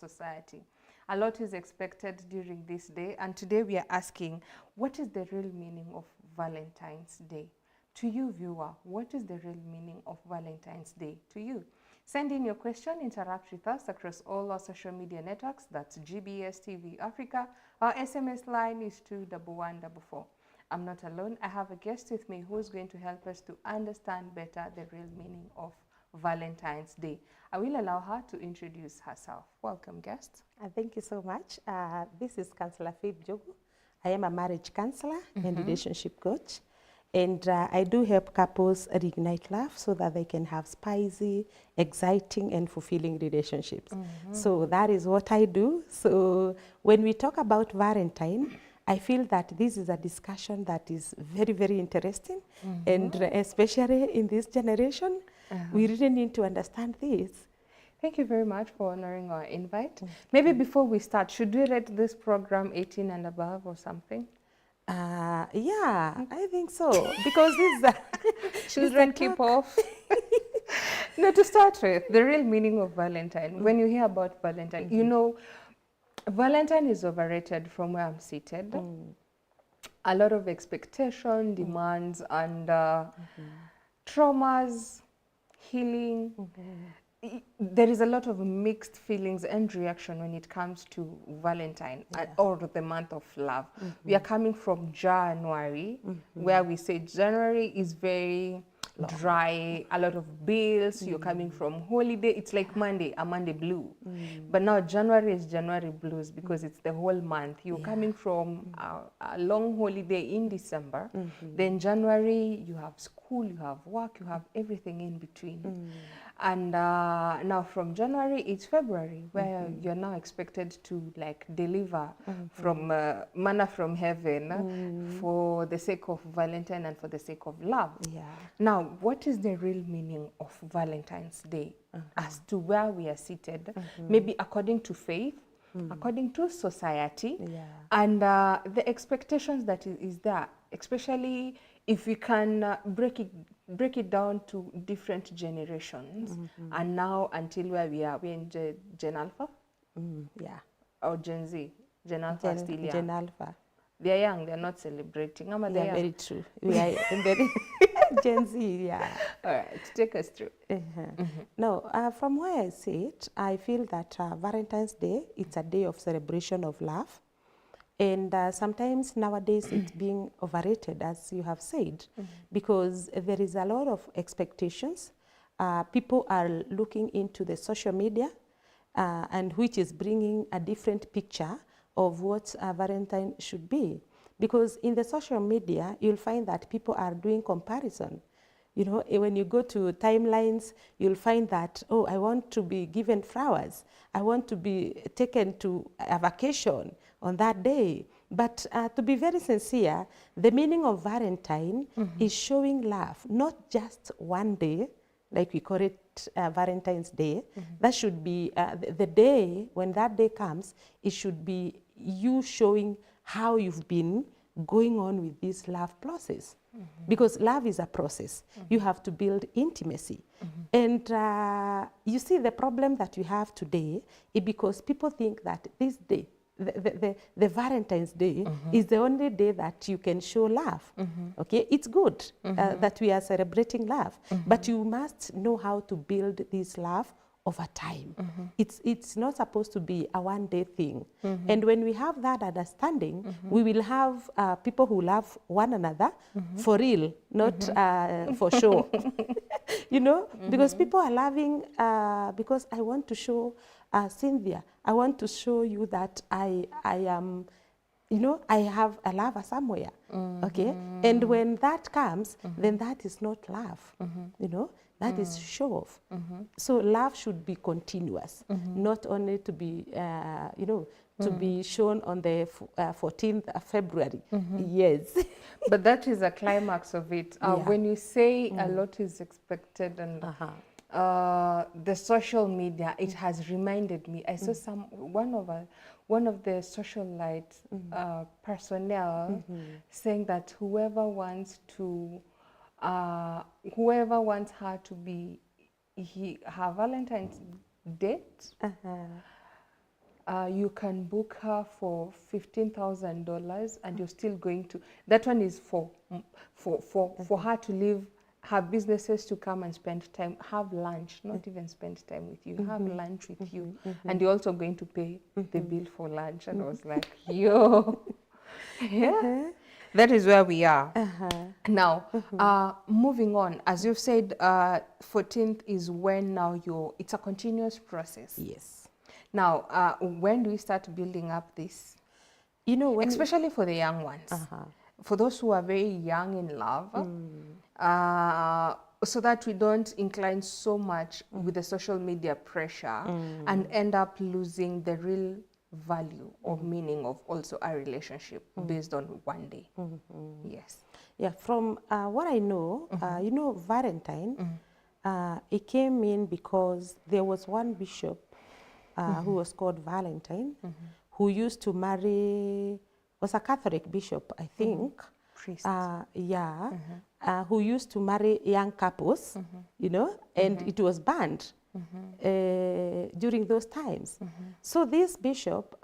society. A lot is expected during this day, and today we are asking, what is the real meaning of Valentine's Day? To you, viewer, what is the real meaning of Valentine's Day to you? Send in your question, interact with us across all our social media networks. That's GBS TV Africa. Our SMS line is 21144. I'm not alone. I have a guest with me who is going to help us to understand better the real meaning of Valentine's Day. I will allow her to introduce herself. Welcome, guest. Thank you so much. This is Councillor Faith Jogu. I am a marriage counselor and relationship coach. And I do help couples reignite love so that they can have spicy, exciting, and fulfilling relationships. So that is what I do. So when we talk about Valentine, I feel that this is a discussion that is very, very interesting. And especially in this generation, we really need to understand this. Thank you very much for honoring our invite. Maybe before we start, should we rate this program 18 and above or something? Yeah, I think so. Because this children keep off. No, to start with, the real meaning of Valentine. When you hear about Valentine, you know, Valentine is overrated from where I'm seated. A lot of expectation, demands, and traumas, healing. There is a lot of mixed feelings and reaction when it comes to Valentine or the month of love. We are coming from January, where we say January is very dry, a lot of bills, you're coming from holiday, it's like Monday, a Monday blue. But now January is January blues because it's the whole month. You're coming from a long holiday in December, then January you have school, you have work, you have everything in between. And now from January, it's February, where you're now expected to like deliver from manna from heaven for the sake of Valentine and for the sake of love. Now, what is the real meaning of Valentine's Day as to where we are seated, maybe according to faith, according to society, and the expectations that is there, especially if we can break it down to different generations, and now until where we're in Gen Alpha, or Gen Z, Gen Alpha still young. Gen Alpha. They're young. They're not celebrating. Yeah, very true. We are very Gen Z. All right, take us through. No, from where I see it, I feel that Valentine's Day, it's a day of celebration of love. And sometimes nowadays it's being overrated, as you have said, because there is a lot of expectations. People are looking into the social media, and which is bringing a different picture of what Valentine should be. Because in the social media, you'll find that people are doing comparison. You know, when you go to timelines, you'll find that, oh, I want to be given flowers. I want to be taken to a vacation on that day. But to be very sincere, the meaning of Valentine is showing love, not just one day, like we call it Valentine's Day. That should be the day, when that day comes, it should be you showing how you've been going on with this love process. Because love is a process. You have to build intimacy. And you see, the problem that we have today is because people think that this day, the Valentine's Day is the only day that you can show love. Okay, it's good that we are celebrating love, but you must know how to build this love over time. It's not supposed to be a one-day thing. And when we have that understanding, we will have people who love one another for real, not for show. You know, because people are loving because I want to show Cynthia, I want to show you that I am, you know, I have a lover somewhere, okay? And when that comes, then that is not love, you know? That is show off. So love should be continuous, not only to be, you know, to be shown on the 14th of February. Yes. But that is a climax of it. When you say a lot is expected and the social media, it has reminded me. I saw one of the socialite personnel saying that whoever wants her to be her Valentine's date you can book her for $15,000 and you're still going to, that one is for her to leave her businesses, to come and spend time, have lunch, not even spend time with you, have lunch with you, and you're also going to pay the bill for lunch. And I was like, yo, yeah. That is where we are. Now, moving on, as you've said, 14th is when now it's a continuous process. Yes. Now, when do we start building up this? You know, when especially for the young ones, for those who are very young in love, so that we don't incline so much with the social media pressure and end up losing the real value or meaning of also our relationship based on one day. Yes. Yeah, from what I know, you know, Valentine, it came in because there was one bishop who was called Valentine, who used to marry, was a Catholic bishop, I think. Priest. Who used to marry young couples, you know, and it was banned during those times. So this bishop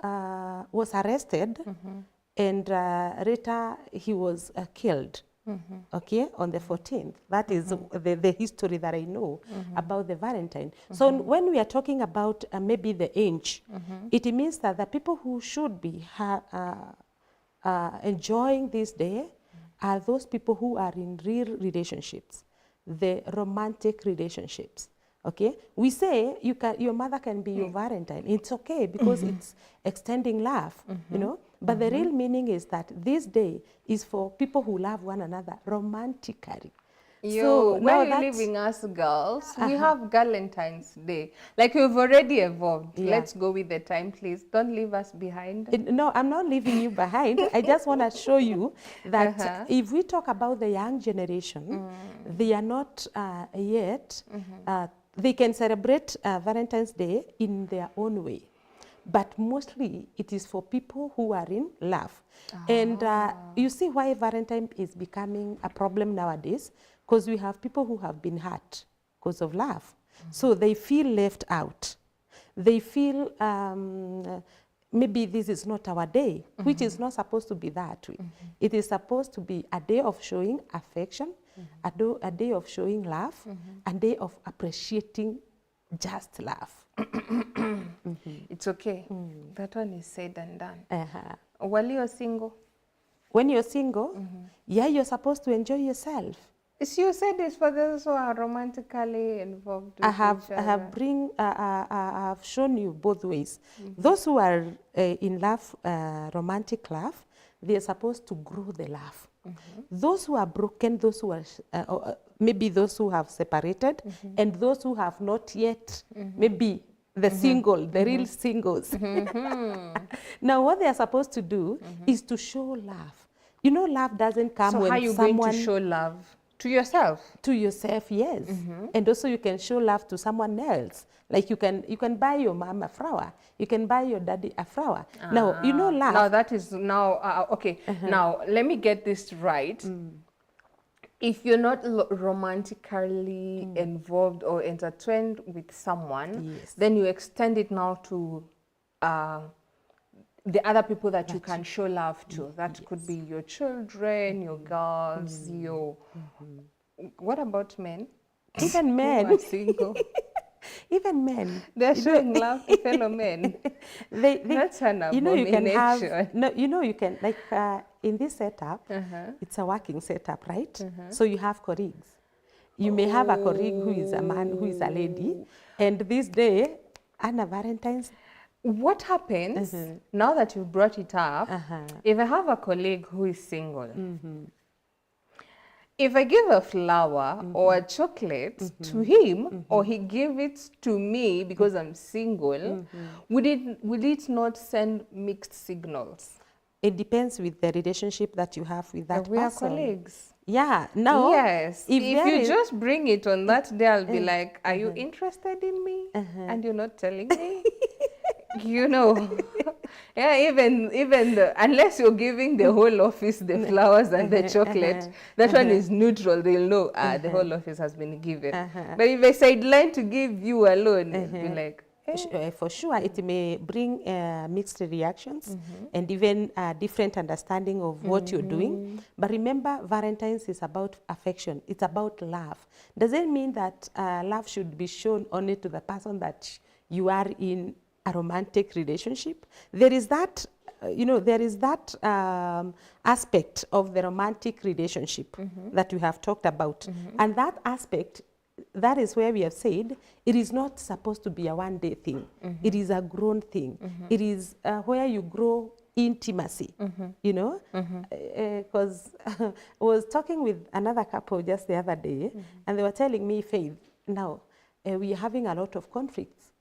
was arrested, and later he was killed. Okay, on the 14th. That is the history that I know about the Valentine. So when we are talking about maybe the age, it means that the people who should be enjoying this day are those people who are in real relationships, the romantic relationships. Okay, we say your mother can be your Valentine. It's okay because it's extending love, you know. But the real meaning is that this day is for people who love one another romantically. So where are you leaving us girls? We have Valentine's Day. Like we've already evolved. Yeah. Let's go with the time, please. Don't leave us behind. No, I'm not leaving you behind. I just want to show you that if we talk about the young generation, they are not yet, they can celebrate Valentine's Day in their own way. But mostly it is for people who are in love. And you see why Valentine is becoming a problem nowadays? Because we have people who have been hurt because of love. So they feel left out. They feel maybe this is not our day, which is not supposed to be that way. It is supposed to be a day of showing affection, a day of showing love, a day of appreciating just love. It's okay. That one is said and done. While you're single? When you're single, yeah, you're supposed to enjoy yourself. So you said it's for those who are romantically involved with I have shown you both ways. Those who are in love, romantic love, they are supposed to grow the love. Those who are broken, those who are maybe those who have separated, and those who have not yet, maybe the single, the real singles. Now what they are supposed to do is to show love. You know, love doesn't come when someone... So how are you going to show love? To yourself? To yourself, yes. And also you can show love to someone else. Like you can buy your mom a flower. You can buy your daddy a flower. Now, you know love. Now that is now, okay. Now, let me get this right. If you're not romantically involved or intertwined with someone, then you extend it now to the other people that you can show love to. That could be your children, your girls, your... What about men? Even men. Who are single? Even men. They're showing love to fellow men. That's an abomination. You know, you can have... No, you know, you can... Like, in this setup, it's a working setup, right? So you have colleagues. You may have a colleague who is a man, who is a lady. And this day, Anna Valentine's... What happens, now that you brought it up, if I have a colleague who is single, if I give a flower or a chocolate to him, or he give it to me because I'm single, would it not send mixed signals? It depends with the relationship that you have with that person. We are colleagues. Yeah, no. Yes. If you just bring it on that day, I'll be like, are you interested in me? And you're not telling me? You know, yeah, even unless you're giving the whole office the flowers and the chocolate, that one is neutral. They'll know, the whole office has been given. But if I sideline to give you alone, it'll be like, For sure, it may bring mixed reactions and even different understanding of what you're doing. But remember, Valentine's is about affection. It's about love. Does it mean that love should be shown only to the person that you are in a romantic relationship? There is that, there is that aspect of the romantic relationship that we have talked about. And that aspect, that is where we have said it is not supposed to be a one-day thing. It is a grown thing. It is where you grow intimacy, because I was talking with another couple just the other day, and they were telling me, Faith, now we are having a lot of conflicts,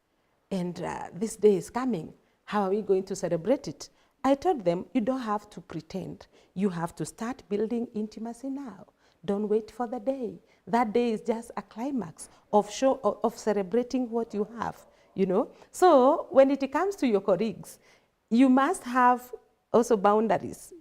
and this day is coming. How are we going to celebrate it? I told them, you don't have to pretend. You have to start building intimacy now. Don't wait for the day. That day is just a climax of celebrating what you have, So when it comes to your colleagues, you must have also boundaries,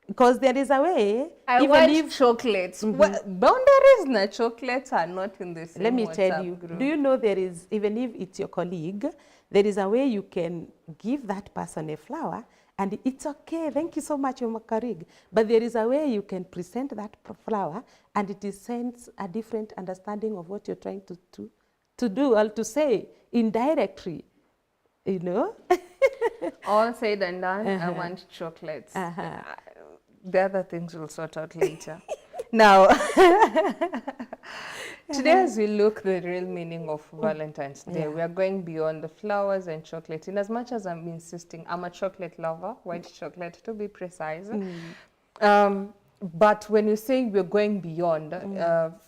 because there is a way. I want chocolates. Well, boundaries and chocolates are not in the same. Let me WhatsApp tell you, group. do you know there is, even if it's your colleague, there is a way you can give that person a flower, and it's okay, thank you so much, your colleague. But there is a way you can present that flower, and it sends a different understanding of what you're trying to do or to say indirectly, All said and done, I want chocolates. The other things we'll sort out later. Now, today as we look the real meaning of Valentine's Day, we are going beyond the flowers and chocolate. In as much as I'm insisting, I'm a chocolate lover, white chocolate to be precise. But when you say we're going beyond,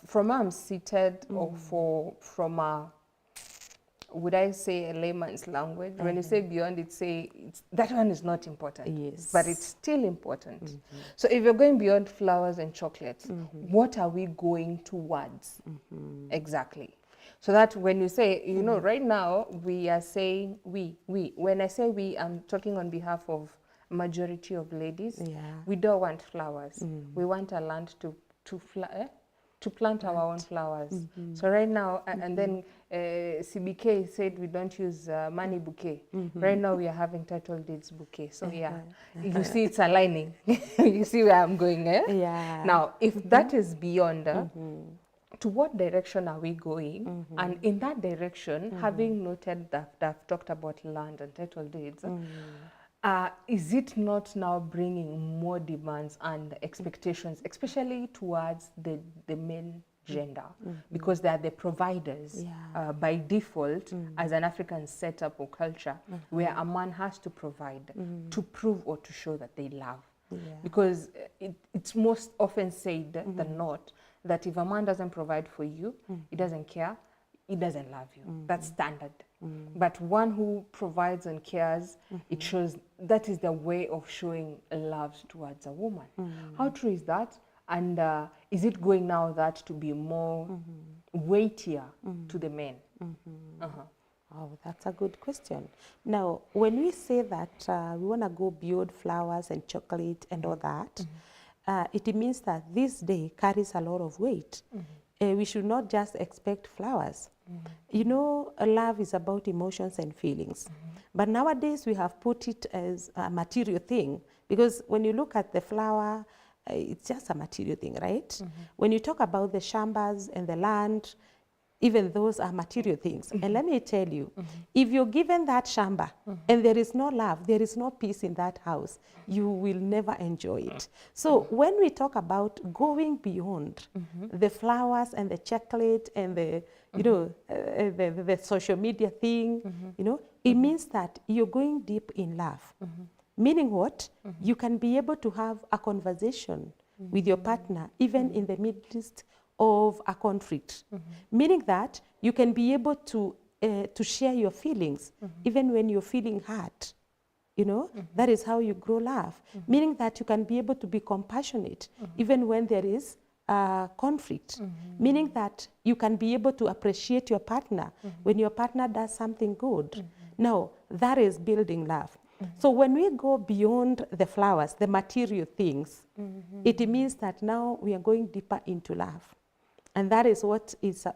from where I'm seated, or from a, would I say a layman's language? When you say beyond, that one is not important. Yes. But it's still important. So if you're going beyond flowers and chocolates, what are we going towards exactly? So that when you say, right now we are saying we. When I say we, I'm talking on behalf of majority of ladies. We don't want flowers. We want a land to plant our own flowers. So right now, and then CBK said we don't use money bouquet. Right now we are having title deeds bouquet. So you see it's aligning. You see where I'm going, eh? Now, if that is beyond, to what direction are we going? And in that direction, having noted that I've talked about land and title deeds, is it not now bringing more demands and expectations, especially towards the men gender, because they are the providers by default as an African setup or culture where a man has to provide to prove or to show that they love. Because it's most often said than not that if a man doesn't provide for you, he doesn't care, he doesn't love you. That's standard. But one who provides and cares, it shows that is the way of showing love towards a woman. How true is that? And is it going now that to be more weightier to the men? Oh, that's a good question. Now, when we say that we want to go beyond flowers and chocolate and all that, it means that this day carries a lot of weight. We should not just expect flowers. Love is about emotions and feelings. But nowadays we have put it as a material thing, because when you look at the flower, it's just a material thing, right? When you talk about the shambas and the land, even those are material things. And let me tell you, if you're given that shamba and there is no love, there is no peace in that house, you will never enjoy it. So when we talk about going beyond the flowers and the chocolate and the, the social media thing, it means that you're going deep in love. Meaning what? You can be able to have a conversation with your partner, even in the midst of a conflict. Meaning that you can be able to share your feelings, even when you're feeling hurt. That is how you grow love. Meaning that you can be able to be compassionate, even when there is conflict. Meaning that you can be able to appreciate your partner when your partner does something good. Now, that is building love. So when we go beyond the flowers, the material things, it means that now we are going deeper into love. And that is what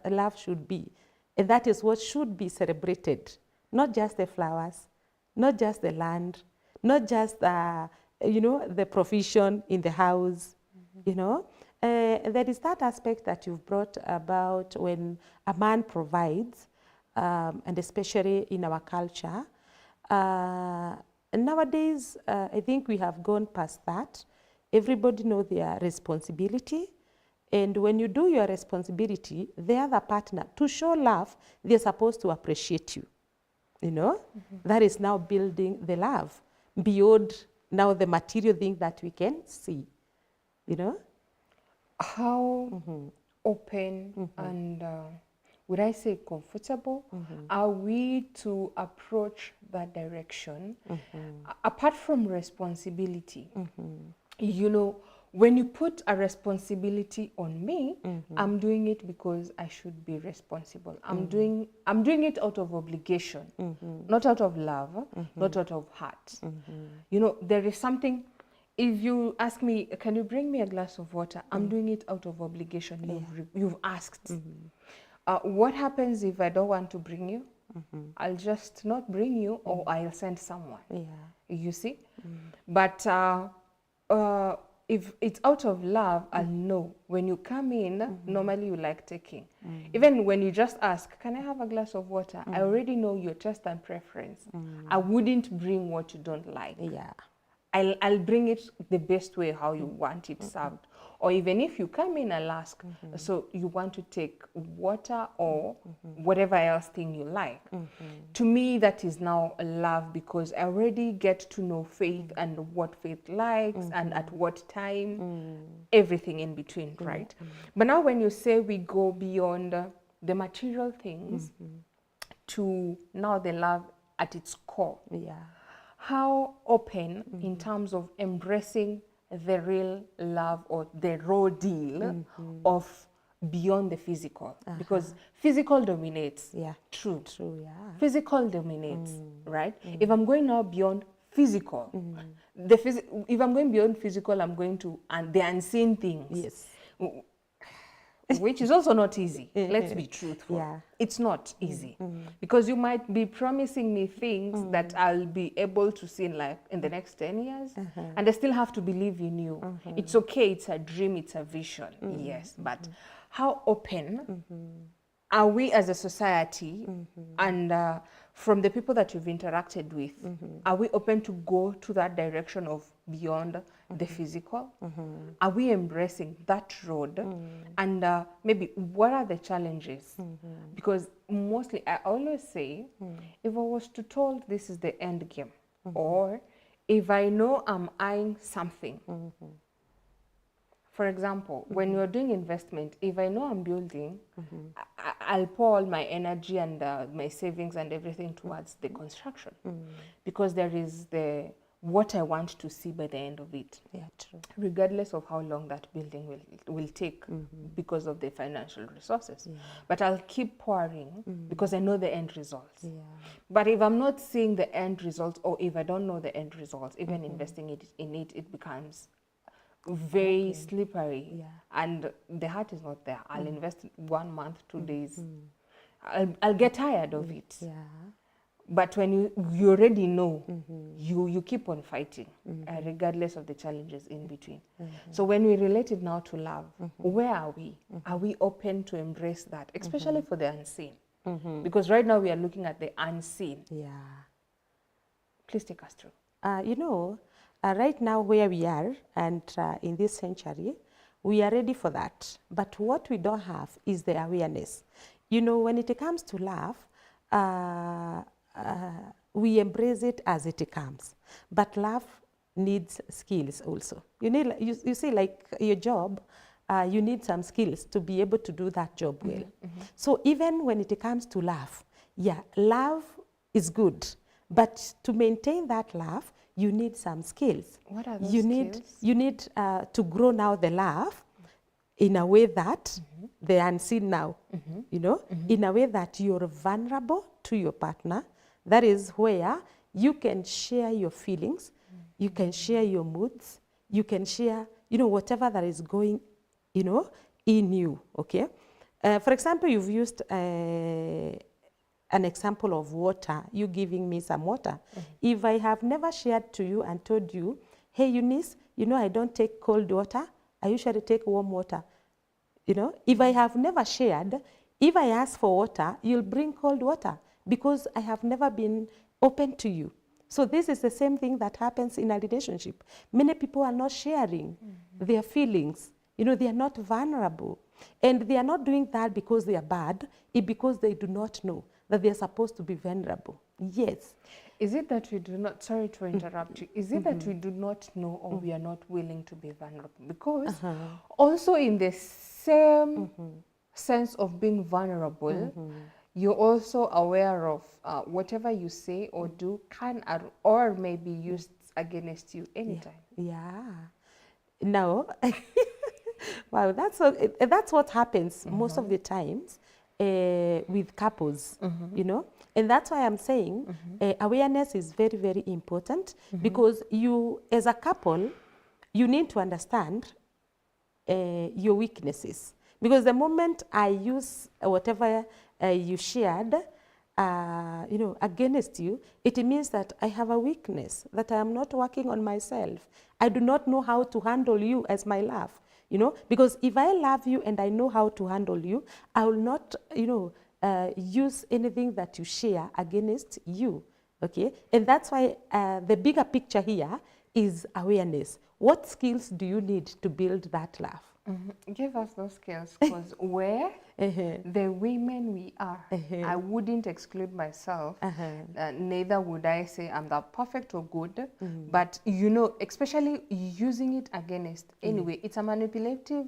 love should be. And that is what should be celebrated. Not just the flowers, not just the land, not just the provision in the house, you know. There is that aspect that you've brought about when a man provides, and especially in our culture. Nowadays, I think we have gone past that. Everybody knows their responsibility. And when you do your responsibility, the other partner, to show love, they're supposed to appreciate you. You know, that is now building the love beyond now the material thing that we can see, you know. How open and, would I say comfortable, are we to approach that direction? Apart from responsibility, you know, when you put a responsibility on me, I'm doing it because I should be responsible. I'm doing it out of obligation, not out of love, not out of heart. You know, there is something. If you ask me, can you bring me a glass of water? I'm doing it out of obligation. You've asked. What happens if I don't want to bring you? I'll just not bring you, or I'll send someone. You see? But if it's out of love, I'll know. When you come in, normally you like taking. Even when you just ask, can I have a glass of water? I already know your taste and preference. I wouldn't bring what you don't like. I'll bring it the best way how you want it served. Or even if you come in and ask, so you want to take water or whatever else thing you like. To me, that is now a love, because I already get to know Faith and what Faith likes and at what time, everything in between, right? But now when you say we go beyond the material things to now the love at its core, how open in terms of embracing the real love or the raw deal of beyond the physical? Because physical dominates. True, physical dominates, right? If I'm going now beyond physical, if I'm going beyond physical, I'm going to the unseen things, which is also not easy. Let's be truthful. It's not easy, because you might be promising me things that I'll be able to see in life in the next 10 years, and I still have to believe in you. It's okay, it's a dream, it's a vision, yes, but how open are we as a society, and from the people that you've interacted with, are we open to go to that direction of beyond the physical? Are we embracing that road? And maybe what are the challenges? Because mostly, I always say, if I was to told this is the end game, or if I know I'm eyeing something, for example, when you're doing investment, if I know I'm building, I'll pour all my energy and my savings and everything towards the construction, because there is what I want to see by the end of it. Regardless of how long that building will take, because of the financial resources. But I'll keep pouring because I know the end results. But if I'm not seeing the end results, or if I don't know the end results, even investing in it becomes very slippery, and the heart is not there. I'll invest 1 month, 2 days. I'll get tired of it. But when you already know, you keep on fighting, regardless of the challenges in between. So when we relate it now to love, where are we? Are we open to embrace that, especially for the unseen? Because right now we are looking at the unseen. Please take us through. You know, right now where we are, and in this century, we are ready for that. But what we don't have is the awareness. You know, when it comes to love, we embrace it as it comes. But love needs skills also. You need, you see, like your job, you need some skills to be able to do that job well. So even when it comes to love, love is good. But to maintain that love, you need some skills. What are those skills? You need to grow now the love in a way that the unseen now, you know, in a way that you're vulnerable to your partner. That is where you can share your feelings, you can share your moods, you can share, you know, whatever that is going, you know, in you, okay? For example, you've used an example of water, you giving me some water. If I have never shared to you and told you, hey, Eunice, you know I don't take cold water, I usually take warm water. You know, if I have never shared, if I ask for water, you'll bring cold water because I have never been open to you. So this is the same thing that happens in a relationship. Many people are not sharing their feelings. You know, they are not vulnerable. And they are not doing that because they are bad, it's because they do not know that they are supposed to be vulnerable. Yes. Is it that we do not, sorry to interrupt you, is it that we do not know or we are not willing to be vulnerable? Because also in the same sense of being vulnerable, you're also aware of whatever you say or do can or may be used against you anytime. Yeah. No. Wow, that's what happens most of the times with couples, you know. And that's why I'm saying awareness is very, very important because you, as a couple, you need to understand your weaknesses. Because the moment I use whatever you shared, you know, against you, it means that I have a weakness, that I am not working on myself. I do not know how to handle you as my love, you know, because if I love you and I know how to handle you, I will not, you know, use anything that you share against you, okay? And that's why the bigger picture here is awareness. What skills do you need to build that love? Give us those skills, because where the women we are, I wouldn't exclude myself. Neither would I say I'm the perfect or good. But, you know, especially using it against, anyway, it's a manipulative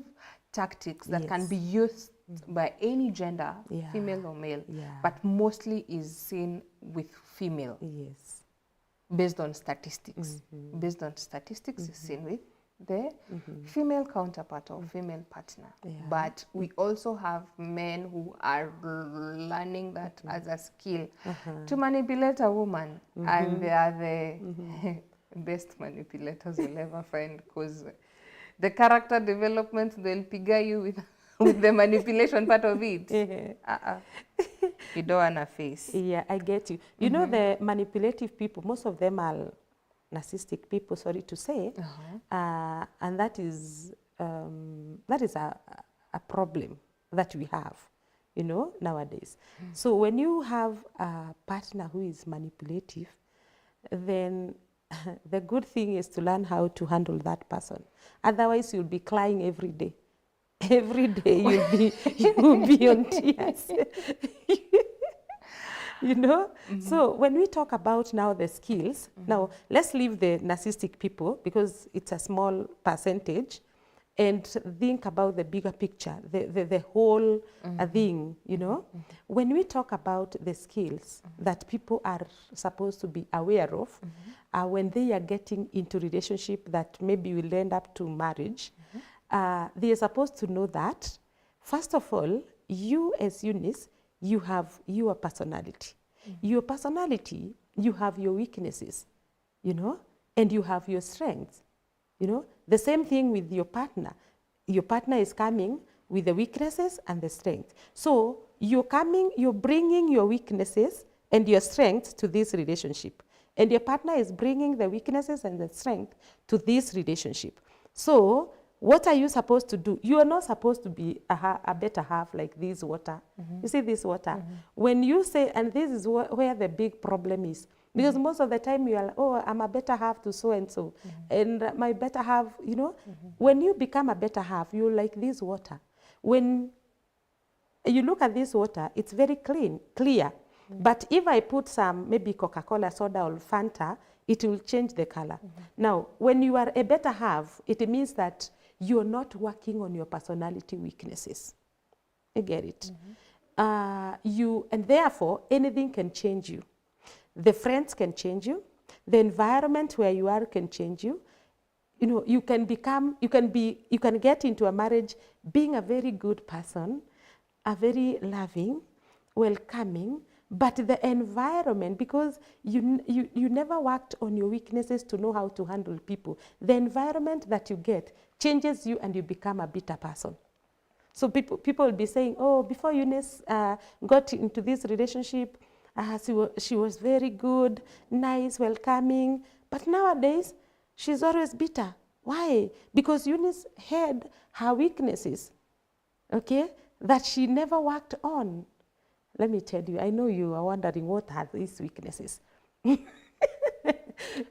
tactics that can be used by any gender, female or male, but mostly is seen with female. Yes. Based on statistics. Based on statistics is seen with the female counterpart or female partner. But we also have men who are learning that as a skill to manipulate a woman. And they are the best manipulators you'll ever find, because the character development, they'll figure you with the manipulation part of it. You don't want to face. Yeah, I get you. You know, the manipulative people, most of them are narcissistic people, sorry to say, and that is a problem that we have, you know, nowadays. So when you have a partner who is manipulative, then the good thing is to learn how to handle that person. Otherwise, you'll be crying every day. Every day you'll be on tears. You know? So when we talk about now the skills, now let's leave the narcissistic people because it's a small percentage, and think about the bigger picture, the whole thing, you know? When we talk about the skills that people are supposed to be aware of, when they are getting into relationship that maybe will end up to marriage, they are supposed to know that, first of all, you as Eunice, you have your personality. Your personality, you have your weaknesses, you know, and you have your strengths, you know. The same thing with your partner. Your partner is coming with the weaknesses and the strengths. So you're bringing your weaknesses and your strengths to this relationship. And your partner is bringing the weaknesses and the strength to this relationship. So what are you supposed to do? You are not supposed to be a better half like this water. You see this water? When you say, and this is where the big problem is, because most of the time you are like, oh, I'm a better half to so-and-so. And my better half, you know, when you become a better half, you're like this water. When you look at this water, it's very clear. But if I put some, maybe Coca-Cola soda or Fanta, it will change the color. Now, when you are a better half, it means that you're not working on your personality weaknesses. You get it? And therefore, anything can change you. The friends can change you. The environment where you are can change you. You know, you can get into a marriage being a very good person, a very loving, welcoming, but the environment, because you never worked on your weaknesses to know how to handle people, the environment that you get changes you and you become a bitter person. So people will be saying, oh, before Eunice got into this relationship, she was very good, nice, welcoming. But nowadays, she's always bitter. Why? Because Eunice had her weaknesses, okay, that she never worked on. Let me tell you, I know you are wondering what are these weaknesses.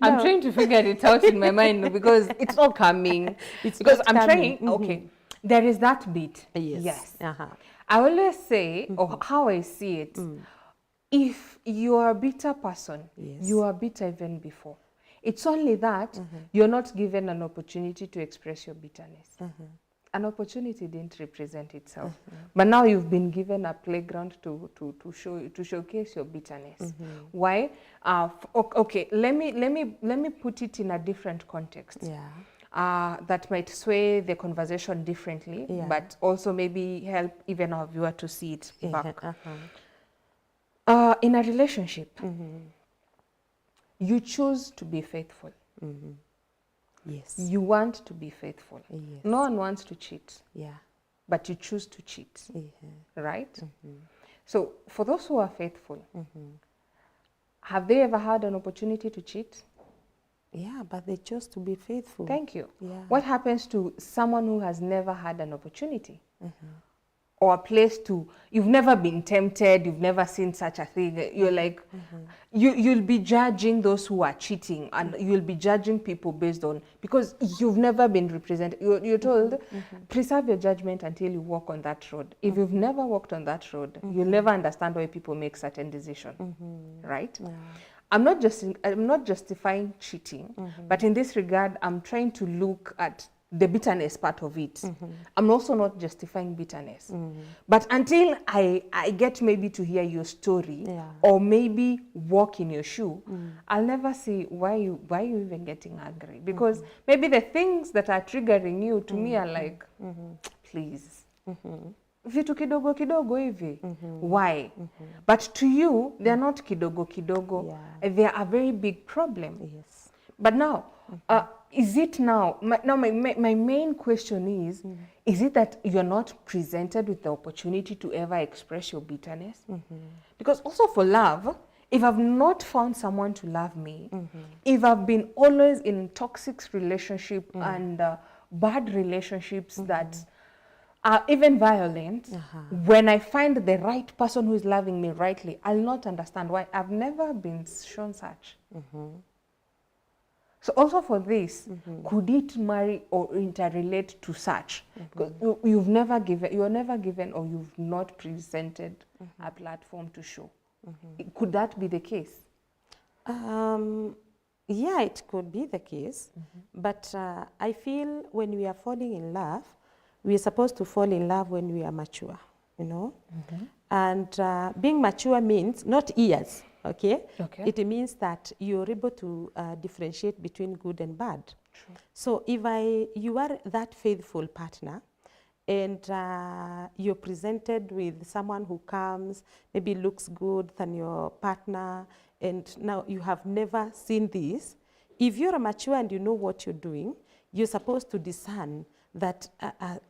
I'm trying to figure it out in my mind because it's not coming. Because I'm coming. trying, okay, there is that bit. Yes. I always say, or how I see it, if you are a bitter person, you are bitter even before. It's only that you're not given an opportunity to express your bitterness. An opportunity didn't represent itself, but now you've been given a playground to showcase your bitterness. Why? Okay, let me put it in a different context. That might sway the conversation differently, but also maybe help even our viewer to see it back. In a relationship, you choose to be faithful. Yes. You want to be faithful. Yes. No one wants to cheat. Yeah. But you choose to cheat. Right? So for those who are faithful, have they ever had an opportunity to cheat? Yeah, but they chose to be faithful. Thank you. Yeah. What happens to someone who has never had an opportunity? Or a place to, you've never been tempted, you've never seen such a thing. You're like, you'll be judging those who are cheating, and you'll be judging people based on, because you've never been represented. You're told, preserve your judgment until you walk on that road. If you've never walked on that road, you'll never understand why people make certain decisions, right? Yeah. I'm not justifying cheating, but in this regard, I'm trying to look at the bitterness part of it. I'm also not justifying bitterness. But until I get maybe to hear your story, or maybe walk in your shoe, I'll never see why you even getting angry. Because maybe the things that are triggering you to me are like, please. Vitu kidogo kidogo hivi. Why? But to you, they're not kidogo kidogo. They are a very big problem. Yes. But now, is it now, my main question is it that you're not presented with the opportunity to ever express your bitterness? Because also for love, if I've not found someone to love me, if I've been always in toxic relationship and bad relationships that are even violent, when I find the right person who is loving me rightly, I'll not understand why. I've never been shown such. So also for this, could it marry or interrelate to such? Because you're never given or you've not presented a platform to show. Could that be the case? Yeah, it could be the case. But I feel when we are falling in love, we are supposed to fall in love when we are mature, you know? And being mature means not years. Okay? It means that you're able to differentiate between good and bad. True. So if you are that faithful partner and you're presented with someone who comes, maybe looks good than your partner, and now you have never seen this, if you're mature and you know what you're doing, you're supposed to discern that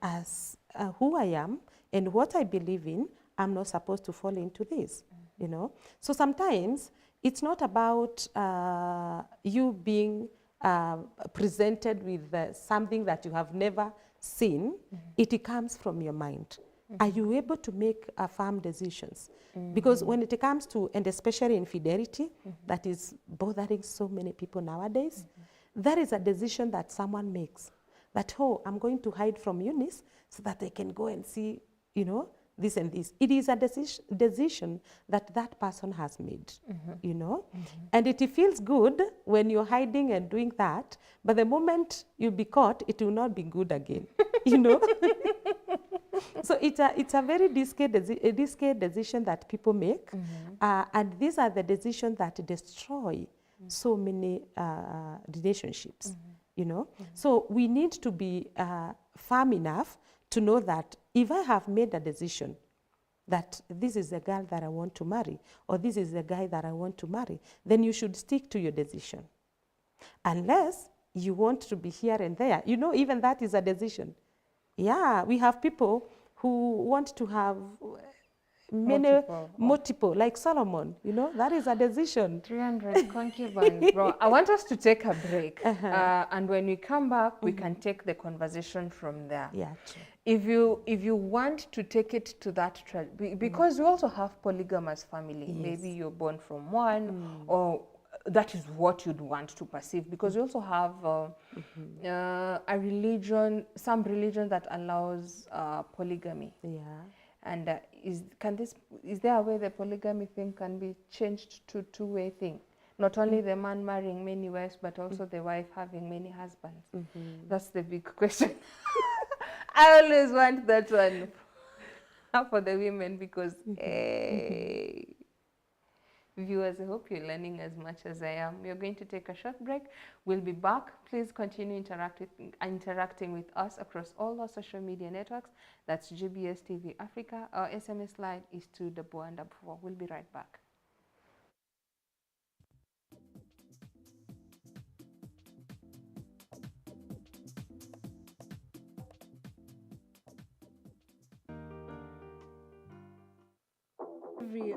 as who I am and what I believe in, I'm not supposed to fall into this. You know, so sometimes it's not about you being presented with something that you have never seen. It comes from your mind. Are you able to make firm decisions? Because when it comes to, and especially infidelity, that is bothering so many people nowadays, that is a decision that someone makes. That, oh, I'm going to hide from Eunice so that they can go and see, you know, this and this. It is a decision that that person has made, you know. And it feels good when you're hiding and doing that, but the moment you be caught, it will not be good again, you know. So it's a very risky decision that people make, and these are the decisions that destroy so many relationships, you know. So we need to be firm enough to know that if I have made a decision that this is the girl that I want to marry, or this is the guy that I want to marry, then you should stick to your decision. Unless you want to be here and there. You know, even that is a decision. Yeah, we have people who want to have many, Multiple. multiple, like Solomon, you know, that is a decision. 300 concubines, bro. I want us to take a break. And when we come back, we can take the conversation from there. Yeah, true. If you want to take it to that because we also have polygamous family. Yes. Maybe you're born from one, or that is what you'd want to perceive. Because we also have a religion, some religion that allows polygamy. Yeah. And is there a way the polygamy thing can be changed to two-way thing? Not only the man marrying many wives, but also the wife having many husbands. That's the big question. I always want that one for the women because, hey, viewers, I hope you're learning as much as I am. We're going to take a short break. We'll be back. Please continue interacting with us across all our social media networks. That's GBS TV Africa. Our SMS line is 21144. We'll be right back.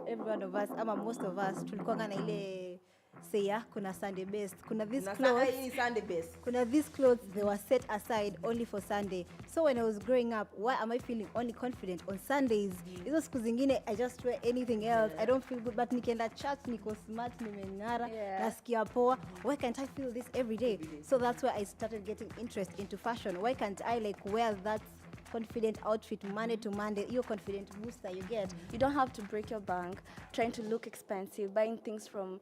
Every one of us ama most of us tulikuanga na ile say ya kuna Sunday best, kuna these clothes, Sunday best. kuna these clothes they were set aside only for Sunday. So when I was growing up, why am I feeling only confident on Sundays? Hizo siku zingine I just wear anything else. I don't feel good, but nikienda church niko smart, nimeng'ara, nasikia poa. Why can't I feel this every day? So that's why I started getting interest into fashion. Why can't I like wear that confident outfit Monday to Monday? Your confident booster you get. You don't have to break your bank trying to look expensive, buying things from.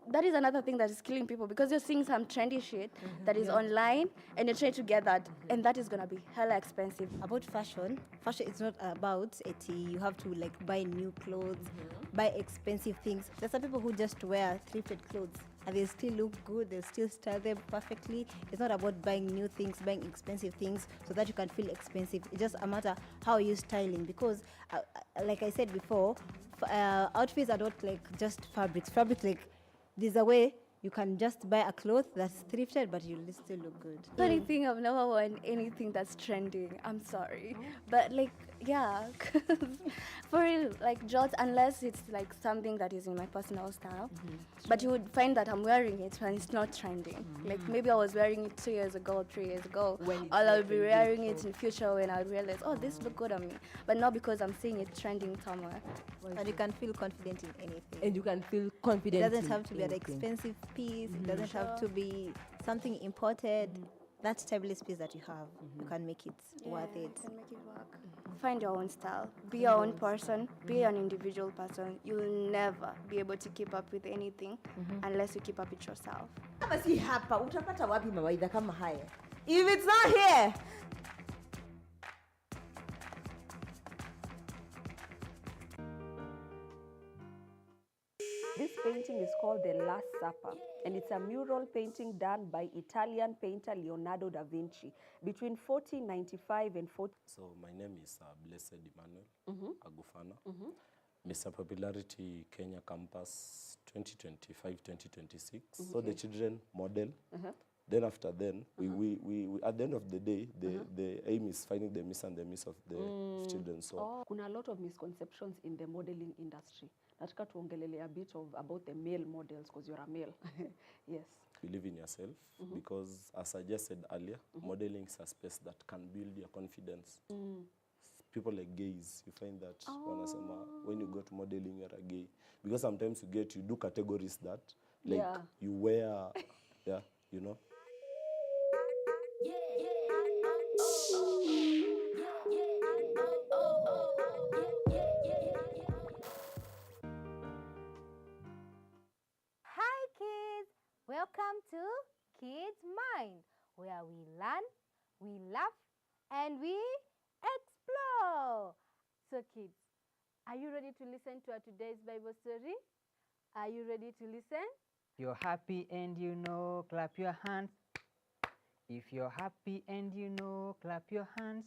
That is another thing that is killing people because you're seeing some trendy shit that is online and you're trying to get that, and that is gonna be hella expensive. About fashion is not about it. You have to like buy new clothes, buy expensive things. There's some people who just wear thrifted clothes and they still look good, they still style them perfectly. It's not about buying new things, buying expensive things so that you can feel expensive. It's just a matter how you're styling because like I said before, outfits are not like just fabrics like there's a way you can just buy a cloth that's thrifted but you'll still look good. Funny thing, I've never worn anything that's trending. I'm sorry. But like, yeah, 'cause for real, like jorts, unless it's like something that is in my personal style. But you would find that I'm wearing it when it's not trending. Like maybe I was wearing it 2 years ago, 3 years ago. Or I'll be wearing it in future when I realize, oh, this look good on me. But not because I'm seeing it trending somewhere. And you can feel confident in anything. And you can feel confident. It doesn't have to be an expensive piece. It doesn't have to be something imported. That timeless piece that you have, you can make it worth it. You can make it work. Find your own style. Be your own person. Be an individual person. You'll never be able to keep up with anything unless you keep up with yourself. Kama si hapa, utapata wapi mawaidha kama haya? If it's not here. This painting is called The Last Supper, and it's a mural painting done by Italian painter Leonardo da Vinci between 1495 and 14. So my name is Blessed Emmanuel Agufana. Mr. Popularity Kenya Campus 2025-2026. So the children model. Then after then, we at the end of the day, the aim is finding the miss and the miss of the children. So Kuna a lot of misconceptions in the modeling industry. Nataka tuongelele a bit about the male models because you're a male. Yes. believe in yourself because as I just said earlier, modeling is a space that can build your confidence. People like gays, you find that wanasema when you go to modeling you're a gay because sometimes you do categories that like you wear you know. Hi kids, welcome to Kids Mind, where we learn, we laugh, and we explore. So kids, are you ready to listen to our today's Bible story? Are you ready to listen? You're happy and you know, clap your hands. If you're happy and you know, clap your hands.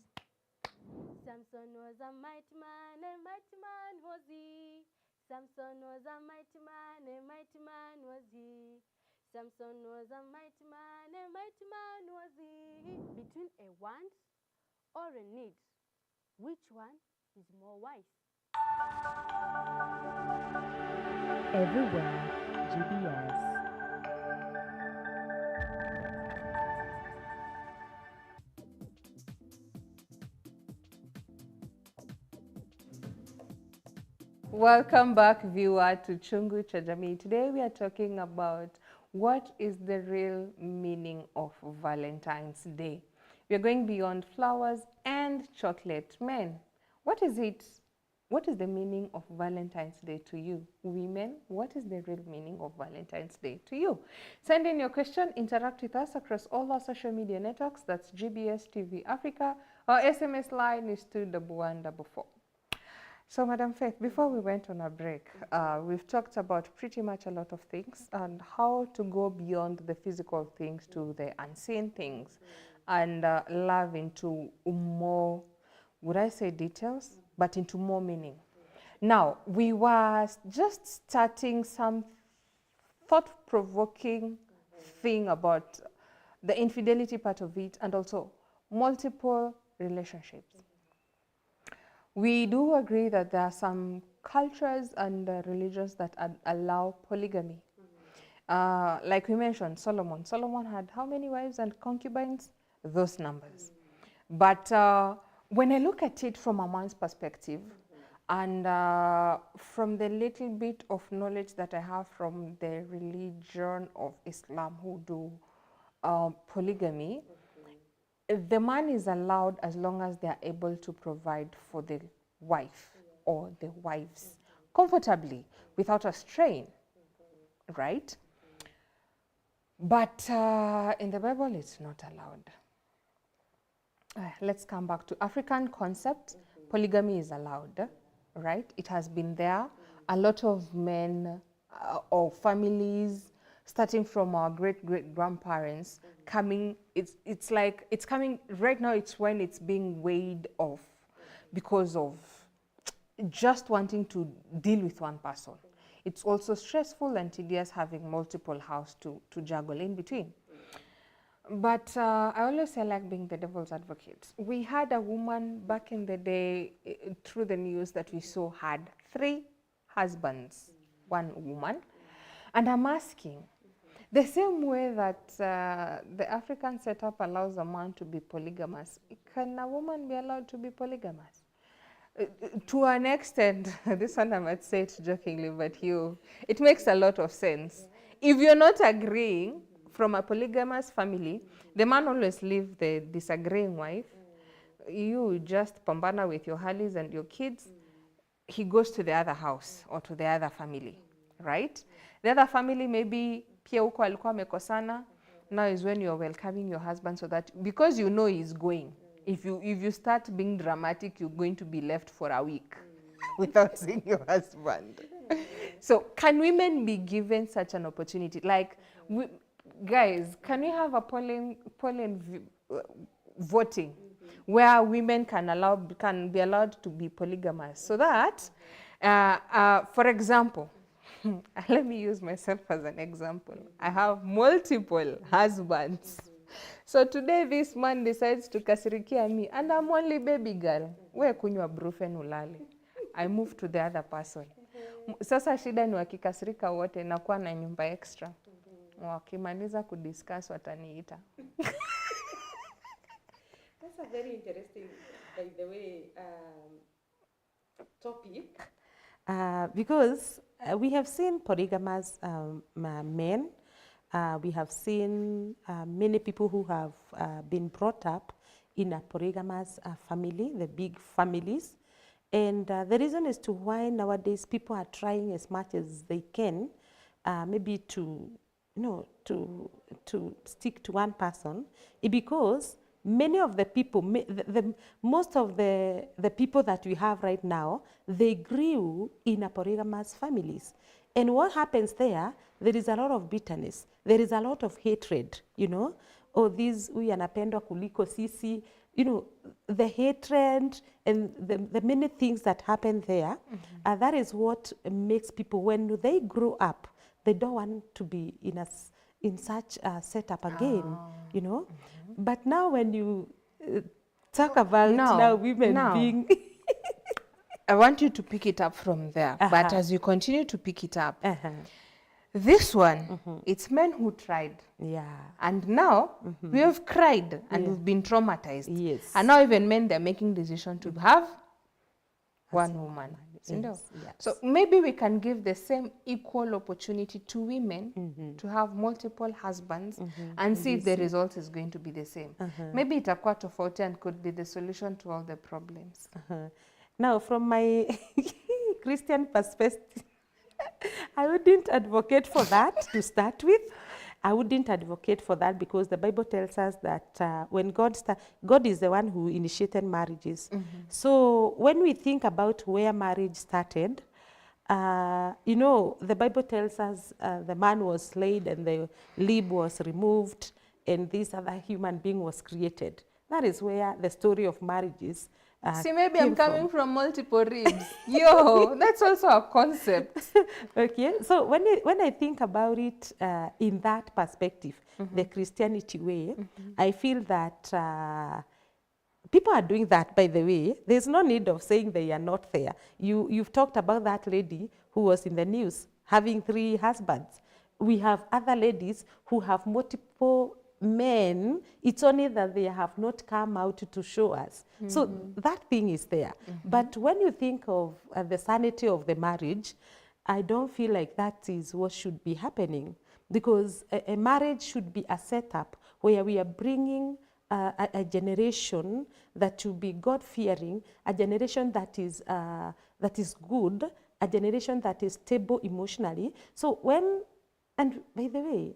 Samson was a mighty man, a mighty man was he. Samson was a mighty man, a mighty man was he. Samson was a mighty man, a mighty man was he. Between a want or a need, Which one is more wise? Everywhere GBS. Welcome back, viewer, to Chungu cha Jamii. Today we are talking about what is the real meaning of Valentine's Day. We are going beyond flowers and chocolate. Men, what is it? What is the meaning of Valentine's Day to you? Women, what is the real meaning of Valentine's Day to you? Send in your question, interact with us across all our social media networks. That's GBS TV Africa. Our SMS line is 21144. So, Madam Faith, before we went on a break, we've talked about pretty much a lot of things and how to go beyond the physical things to the unseen things and love into more, would I say details, but into more meaning. Now, we were just starting some thought-provoking thing about the infidelity part of it and also multiple relationships. We do agree that there are some cultures and religions that allow polygamy. Like we mentioned, Solomon. Solomon had how many wives and concubines? Those numbers. But when I look at it from a man's perspective, and from the little bit of knowledge that I have from the religion of Islam who do polygamy, the man is allowed as long as they are able to provide for the wife or the wives comfortably without a strain, right? But in the Bible, it's not allowed. Let's come back to African concept. Polygamy is allowed, right? It has been there. A lot of men or families, starting from our great-great-grandparents, coming, it's like, it's coming, right now it's when it's being weighed off because of just wanting to deal with one person. It's also stressful and tedious having multiple houses to juggle in between. But I always say I like being the devil's advocate. We had a woman back in the day, through the news that we saw, had 3 husbands, 1 woman. And I'm asking, the same way that the African setup allows a man to be polygamous, can a woman be allowed to be polygamous? To an extent, this one I might say it jokingly, but it makes a lot of sense. If you're not agreeing from a polygamous family, the man always leave the disagreeing wife. You just pambana with your Harleys and your kids. He goes to the other house or to the other family, right? The other family maybe pia huko alikuwa amekosana. Now is when you're welcoming your husband, so that because you know he's going. If you start being dramatic, you're going to be left for a week without seeing your husband. So can women be given such an opportunity? Like, guys, can we have a polling voting where women can be allowed to be polygamous, so that, for example, let me use myself as an example. I have multiple husbands. So today this man decides to kasirikia me and I'm only baby girl. We kunywa brufen ulale. I move to the other person. Sasa shida ni wakikasirika wote nakuwa na nyumba extra. Wakimaliza kudiscuss wataniita. That's a very interesting, by the way, topic. Because we have seen polygamous men. We have seen many people who have been brought up in a polygamous family, the big families. And the reason as to why nowadays people are trying as much as they can, maybe to stick to one person, is because many of the people, most of the people that we have right now, they grew in a polygamous families. And what happens there is a lot of bitterness. There is a lot of hatred, Oh, this, huyu anapendwa kuliko sisi. The hatred and the many things that happen there, that is what makes people, when they grow up, they don't want to be in such a setup again, But now when you talk about now women being... I want you to pick it up from there. But as you continue to pick it up, this one, it's men who tried. Yeah. And now we have cried and we've been traumatized. Yes. And now even men, they're making decision to have one woman. Yes. So maybe we can give the same equal opportunity to women to have multiple husbands and see if the result is going to be the same. Maybe itakuwa tofauti and could be the solution to all the problems. Now, from my Christian perspective, I wouldn't advocate for that to start with. I wouldn't advocate for that because the Bible tells us that when God is the one who initiated marriages. So when we think about where marriage started, you know, the Bible tells us the man was slain and the rib was removed and this other human being was created. That is where the story of marriages see, maybe I'm coming from multiple ribs. Yo, that's also a concept. Okay, so when I think about it in that perspective, the Christianity way, I feel that people are doing that, by the way. There's no need of saying they are not there. You've talked about that lady who was in the news having 3 husbands. We have other ladies who have multiple men. It's only that they have not come out to show us. So that thing is there. But when you think of the sanity of the marriage, I don't feel like that is what should be happening, because a marriage should be a setup where we are bringing a generation that will be God-fearing, a generation that is good, a generation that is stable emotionally. So and by the way,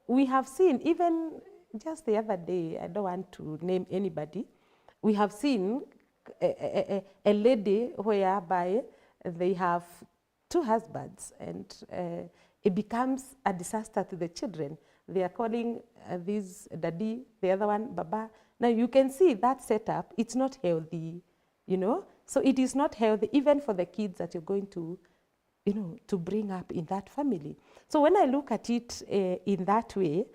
we have seen, even just the other day, I don't want to name anybody, we have seen a lady whereby they have 2 husbands and it becomes a disaster to the children. They are calling this daddy, the other one baba. Now you can see that setup, it's not healthy, you know. So it is not healthy even for the kids that you're going to, you know, to bring up in that family. So when I look at it in that way,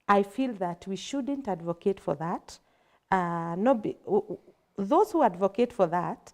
I feel that we shouldn't advocate for that. Those who advocate for that,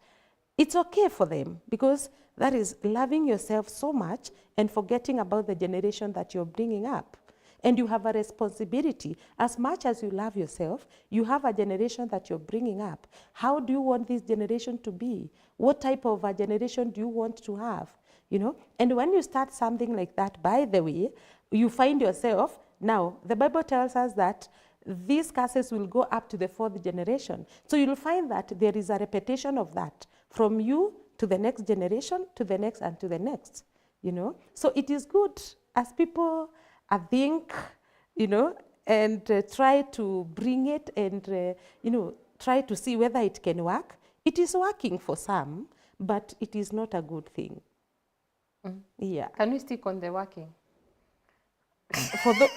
it's okay for them, because that is loving yourself so much and forgetting about the generation that you're bringing up. And you have a responsibility. As much as you love yourself, you have a generation that you're bringing up. How do you want this generation to be? What type of a generation do you want to have? You know? And when you start something like that, by the way, you find yourself, now the Bible tells us that these curses will go up to the 4th generation. So you'll find that there is a repetition of that from you to the next generation, to the next, and to the next, you know. So it is good as people think, you know, and try to bring it and, you know, try to see whether it can work. It is working for some, but it is not a good thing. Yeah. Can we stick on the working? For the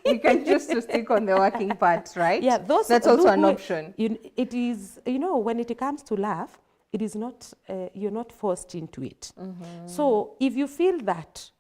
we can choose to stick on the working part, right? Yeah, that's also an option. It is, you know, when it comes to love, it is not, you're not forced into it. So if you feel that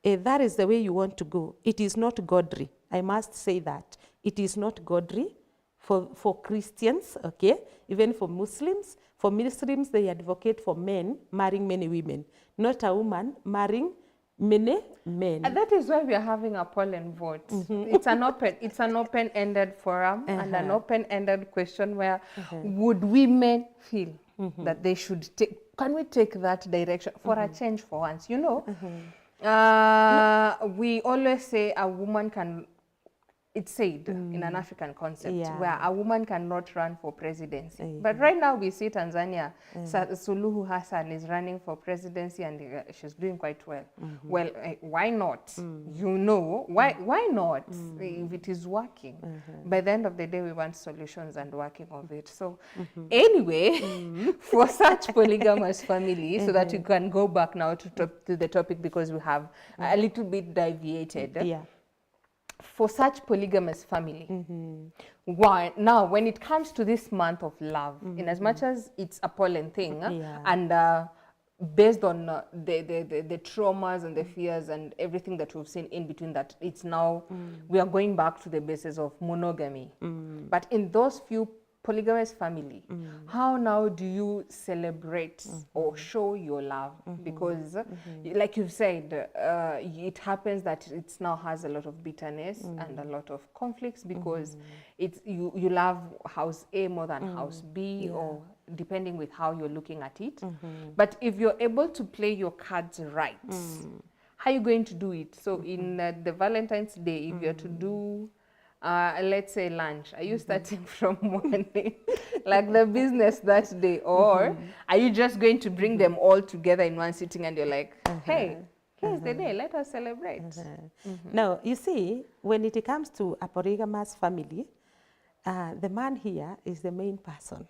that is the way you want to go, it is not godly. I must say that. It is not godly for Christians, okay? Even for Muslims. For Muslims, they advocate for men marrying many women, not a woman marrying many men. And that is why we are having a poll and vote. It's an open-ended forum and an open-ended question where would women feel that they should take, can we take that direction for a change for once? You know, we always say a woman can, it's said in an African concept where a woman cannot run for presidency. But right now we see Tanzania, Suluhu Hassan is running for presidency and she's doing quite well. Well, why not? You know, why not? If it is working. By the end of the day, we want solutions and working of it. So anyway, for such polygamous families, so that you can go back now to the topic, because we have a little bit deviated. Yeah. For such polygamous family, why now when it comes to this month of love, in as much as it's a pollen thing, and based on the traumas and the fears and everything that we've seen in between, that it's now we are going back to the basis of monogamy. But in those few polygamous family, how now do you celebrate or show your love? Because like you've said, it happens that it now has a lot of bitterness and a lot of conflicts because it's you love house A more than house B, or depending with how you're looking at it. But if you're able to play your cards right, how are you going to do it? So in the Valentine's Day, if you're to do let's say lunch, are you starting from morning, like the business that day, or are you just going to bring them all together in one sitting and you're like, hey, here's the day, let us celebrate? Now, you see, when it comes to a polygamous family, the man here is the main person.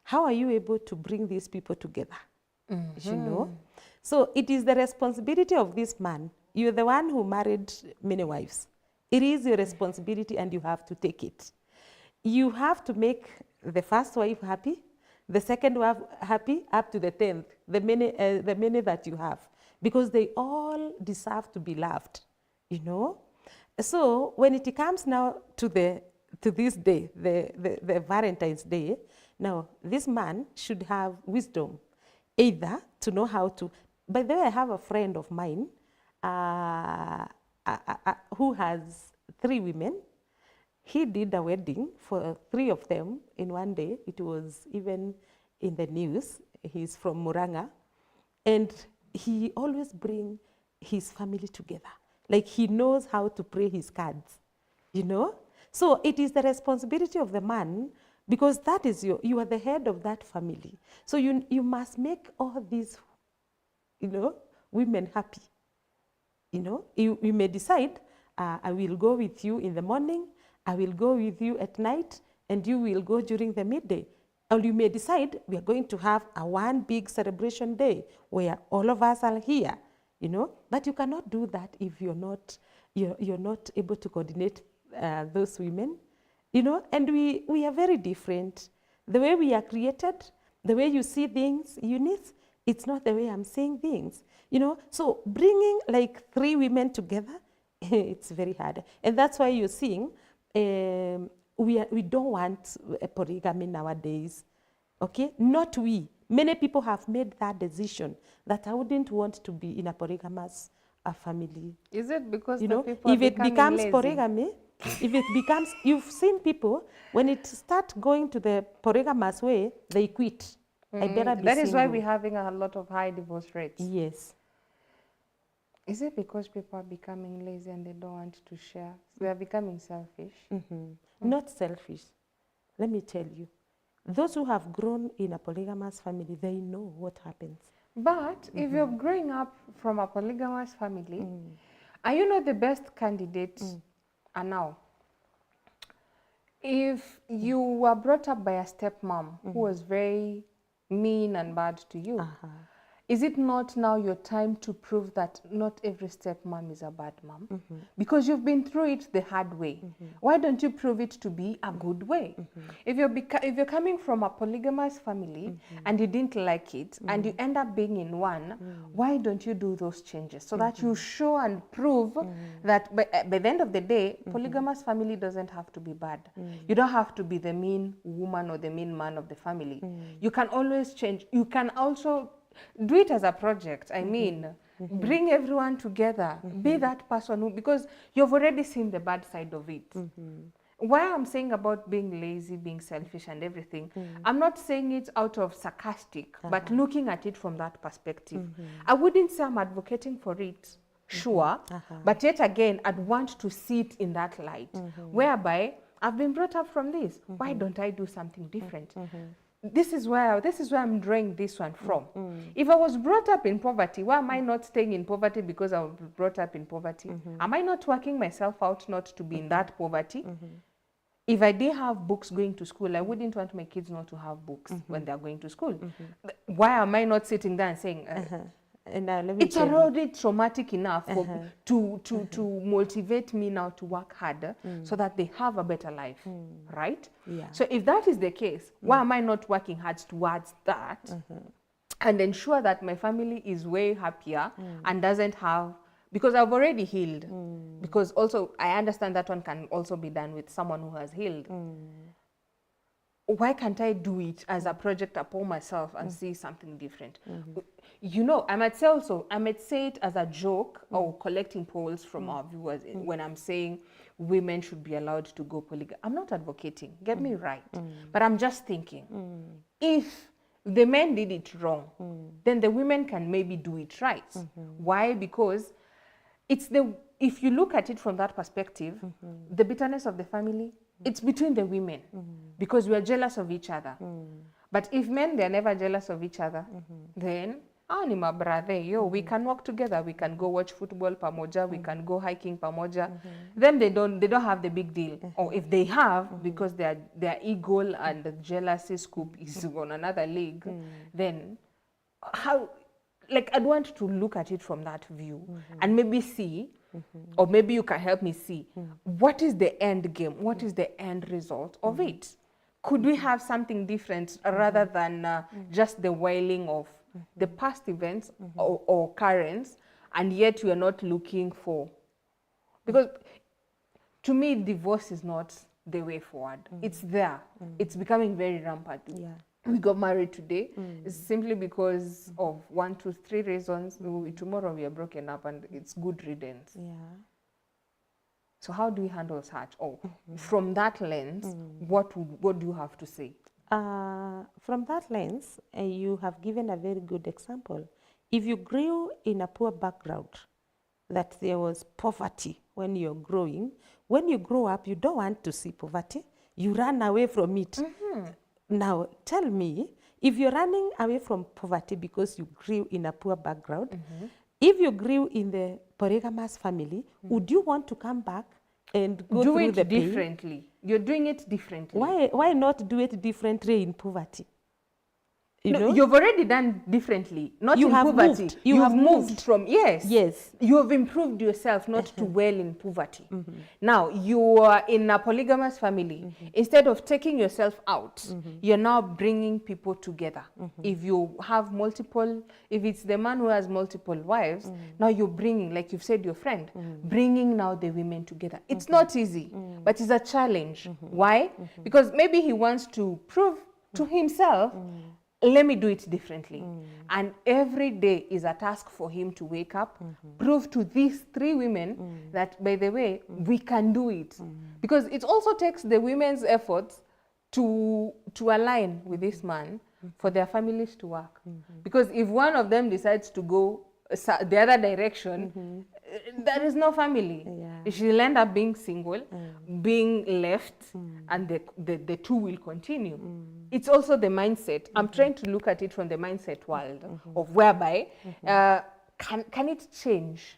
How are you able to bring these people together? You know? So it is the responsibility of this man. You're the one who married many wives. It is your responsibility and you have to take it. You have to make the first wife happy, the second wife happy, up to the 10th, the many that you have, because they all deserve to be loved, you know? So when it comes now to this day, the Valentine's Day, now this man should have wisdom, either to know how to, by the way, I have a friend of mine, who has 3 women. He did a wedding for 3 of them in one day. It was even in the news. He's from Muranga. And he always brings his family together. Like he knows how to play his cards, you know? So it is the responsibility of the man, because that is you are the head of that family. So you must make all these, you know, women happy. You know, you may decide, I will go with you in the morning, I will go with you at night, and you will go during the midday. Or you may decide, we are going to have one big celebration day where all of us are here, you know. But you cannot do that if you're not able to coordinate those women, you know. And we are very different. The way we are created, the way you see things, Eunice, it's not the way I'm seeing things, you know. So bringing like 3 women together, it's very hard. And that's why you're seeing we don't want a polygamy nowadays, okay? Not we. Many people have made that decision that I wouldn't want to be in a polygamous family. Is it because you the know, people if are it becomes lazy? polygamy, if it becomes, you've seen people, when it starts going to the polygamous way, they quit. I better be That is why single. we're having a lot of high divorce rates. Yes. Is it because people are becoming lazy and they don't want to share? So they are becoming selfish? Not selfish. Let me tell you. Those who have grown in a polygamous family, they know what happens. But if you're growing up from a polygamous family, are you not the best candidate now? If you were brought up by a stepmom who was very mean and bad to you, is it not now your time to prove that not every stepmom is a bad mom? Because you've been through it the hard way. Why don't you prove it to be a good way? If you're coming from a polygamous family and you didn't like it and you end up being in one, why don't you do those changes so that you show and prove that by the end of the day, polygamous family doesn't have to be bad. You don't have to be the mean woman or the mean man of the family. You can always change. You can also do it as a project. I mean, bring everyone together. Be that person who, because you've already seen the bad side of it. Why I'm saying about being lazy, being selfish and everything, I'm not saying it out of sarcastic, but looking at it from that perspective. I wouldn't say I'm advocating for it, sure, but yet again, I'd want to see it in that light, whereby I've been brought up from this. Why don't I do something different? This is where I'm drawing this one from. If I was brought up in poverty, why am I not staying in poverty because I was brought up in poverty? Am I not working myself out not to be in that poverty? If I didn't have books going to school, I wouldn't want my kids not to have books when they're going to school. Why am I not sitting there and saying, it's already traumatic enough to motivate me now to work harder so that they have a better life, right? Yeah. So if that is the case, why am I not working hard towards that? and ensure that my family is way happier and doesn't have, because I've already healed. Because also I understand that one can also be done with someone who has healed. Why can't I do it as a project upon myself and see something different? You know, I might say it as a joke or collecting polls from our viewers when I'm saying women should be allowed to go polygamous. I'm not advocating, get me right. But I'm just thinking, if the men did it wrong, then the women can maybe do it right. Why? Because if you look at it from that perspective, the bitterness of the family, it's between the women because we are jealous of each other. But if men, they're never jealous of each other, then, ni my brother, we can work together, we can go watch football pamoja, we can go hiking pamoja. Then they don't have the big deal. Or if they have, because their ego and the jealousy scoop is on another league, then how, like, I'd want to look at it from that view and maybe see, or maybe you can help me see, what is the end game? What is the end result of it? Could we have something different rather than just the wailing of the past events or currents, and yet we are not looking for, because to me, divorce is not the way forward. It's there. It's becoming very rampant. We got married today simply because of 1, 2, 3 reasons. Tomorrow we are broken up and it's good riddance. So how do we handle such? From that lens, what do you have to say? From that lens, you have given a very good example. If you grew in a poor background, that there was poverty when you're growing, when you grow up, you don't want to see poverty. You run away from it. Now, tell me, if you're running away from poverty because you grew in a poor background, if you grew in the polygamous family, would you want to come back and go through the pain? Differently. You're doing it differently. Why not do it differently in poverty? You know? You've already done differently, not You in have poverty. moved. You've moved from, yes. You have improved yourself not to dwell in poverty. Now, you are in a polygamous family. Instead of taking yourself out, you're now bringing people together. If you have multiple, if it's the man who has multiple wives, now you're bringing, like you've said, your friend, bringing now the women together. It's not easy, but it's a challenge. Why? Because maybe he wants to prove to himself, let me do it differently. And every day is a task for him to wake up, prove to these 3 women that, by the way, we can do it. Because it also takes the women's efforts to align with this man for their families to work. Because if one of them decides to go the other direction, there is no family. She'll end up being single, being left, and the 2 will continue. It's also the mindset. I'm trying to look at it from the mindset world of whereby can it change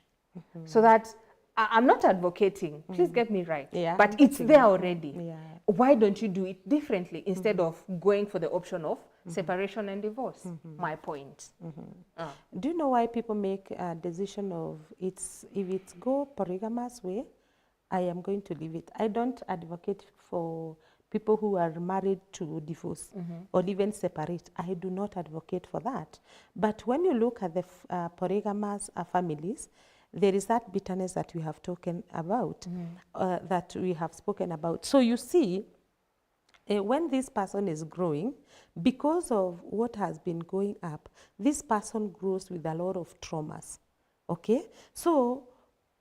so that I'm not advocating, please get me right, but it's there already. Why don't you do it differently instead of going for the option of separation and divorce? My point. Do you know why people make a decision of if it's go polygamous way, I am going to leave it? I don't advocate for people who are married to divorce or even separate. I do not advocate for that. But when you look at the polygamous families, there is that bitterness that we have spoken about, So you see, when this person is growing, because of what has been going up, this person grows with a lot of traumas, okay? So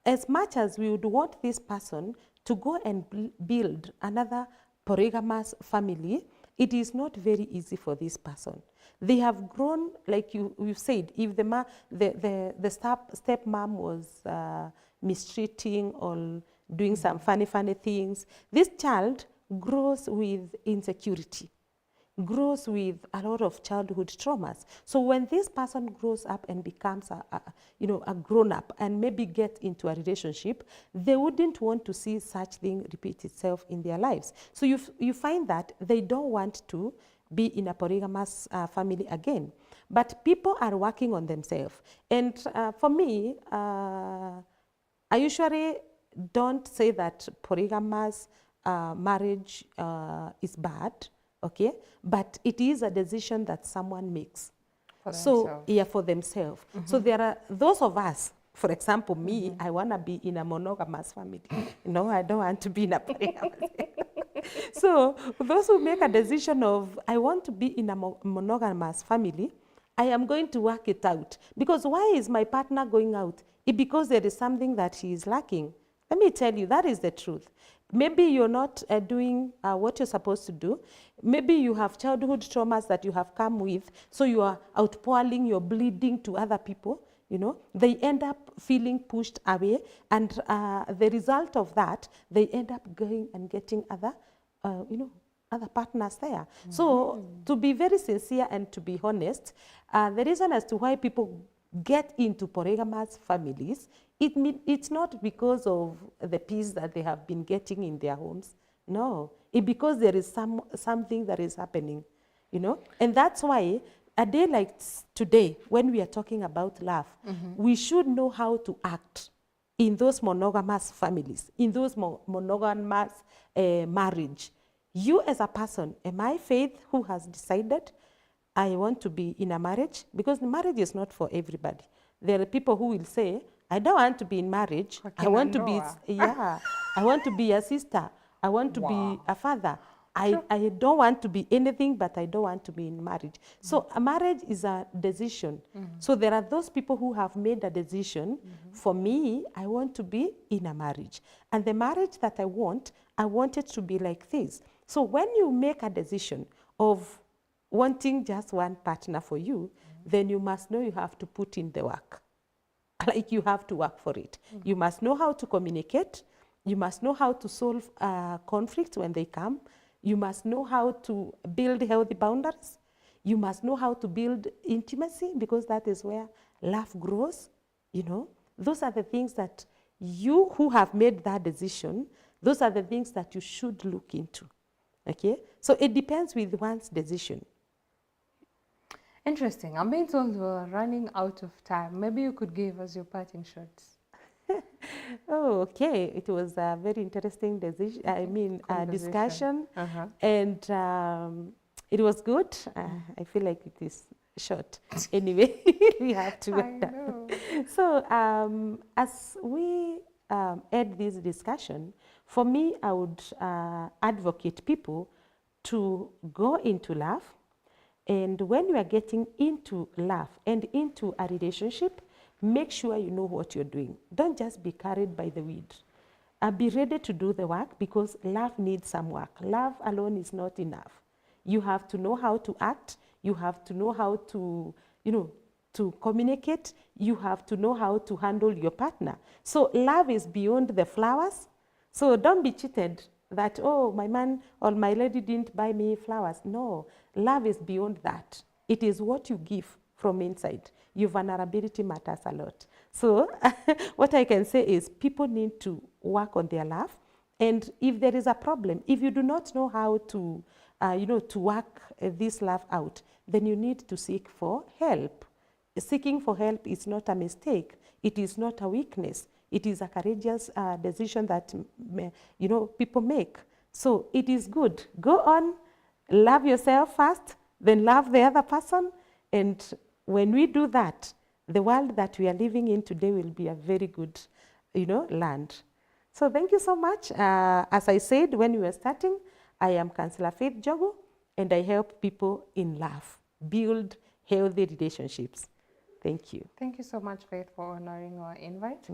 as much as we would want this person to go and build another polygamous family, it is not very easy for this person. They have grown, like you've said, if the stepmom was mistreating or doing some funny things, this child grows with insecurity, grows with a lot of childhood traumas. So when this person grows up and becomes a grown-up and maybe get into a relationship, they wouldn't want to see such thing repeat itself in their lives. So you find that they don't want to be in a polygamous family again. But people are working on themselves. And for me, I usually don't say that polygamous marriage is bad, okay? But it is a decision that someone makes. For so themselves. yeah, for themselves. So there are those of us, for example, me, I want to be in a monogamous family. No, I don't want to be in a polygamous. So those who make a decision of, I want to be in a monogamous family, I am going to work it out. Because why is my partner going out? It's because there is something that he is lacking. Let me tell you, that is the truth. Maybe you're not doing what you're supposed to do. Maybe you have childhood traumas that you have come with, so you are outpouring your bleeding to other people. You know, they end up feeling pushed away, and the result of that, they end up going and getting other, other partners there. So to be very sincere and to be honest, the reason as to why people get into polygamous families, it's not because of the peace that they have been getting in their homes. No, it's because there is something that is happening, you know. And that's why a day like today, when we are talking about love, we should know how to act in those monogamous families, in those monogamous marriage. You as a person, am I Faith who has decided I want to be in a marriage? Because the marriage is not for everybody. There are people who will say, I don't want to be in marriage. I want to be, I want to be a sister. I want to be a father. I don't want to be anything, but I don't want to be in marriage. So a marriage is a decision. So there are those people who have made a decision. For me, I want to be in a marriage. And the marriage that I want it to be like this. So when you make a decision of wanting just one partner for you, then you must know you have to put in the work. Like you have to work for it. You must know how to communicate. You must know how to solve conflicts when they come. You must know how to build healthy boundaries. You must know how to build intimacy, because that is where love grows. You know, those are the things that you who have made that decision, those are the things that you should look into. Okay? So it depends with one's decision. Interesting. I'm being told we're running out of time. Maybe you could give us your parting shots. Oh, okay. It was a very interesting discussion. And it was good. I feel like it is short. Anyway, we have to end up. So as we end this discussion, for me, I would advocate people to go into love. And when you are getting into love and into a relationship, make sure you know what you're doing. Don't just be carried by the wind. Be ready to do the work, because love needs some work. Love alone is not enough. You have to know how to act. You have to know how to, to communicate. You have to know how to handle your partner. So love is beyond the flowers. So don't be cheated that, oh, my man or my lady didn't buy me flowers. No, love is beyond that. It is what you give from inside. Your vulnerability matters a lot. So what I can say is people need to work on their love. And if there is a problem, if you do not know how to, to work this love out, then you need to seek for help. Seeking for help is not a mistake. It is not a weakness. It is a courageous decision that people make. So it is good. Go on, love yourself first, then love the other person. And when we do that, the world that we are living in today will be a very good, land. So thank you so much. As I said when we were starting, I am Councillor Faith Jogo, and I help people in love build healthy relationships. Thank you. Thank you so much, Faith, for honoring our invite.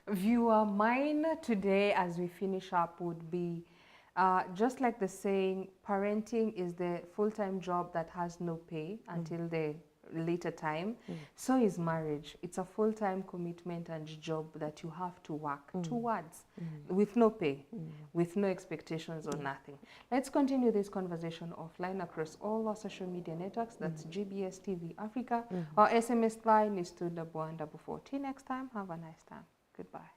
Viewer, mine today as we finish up would be just like the saying, parenting is the full-time job that has no pay until the later time. So is marriage. It's a full-time commitment and job that you have to work towards with no pay, with no expectations or nothing. Let's continue this conversation offline across all our social media networks. That's GBS TV Africa. Our SMS line is 21144. Till next time, have a nice time. Goodbye.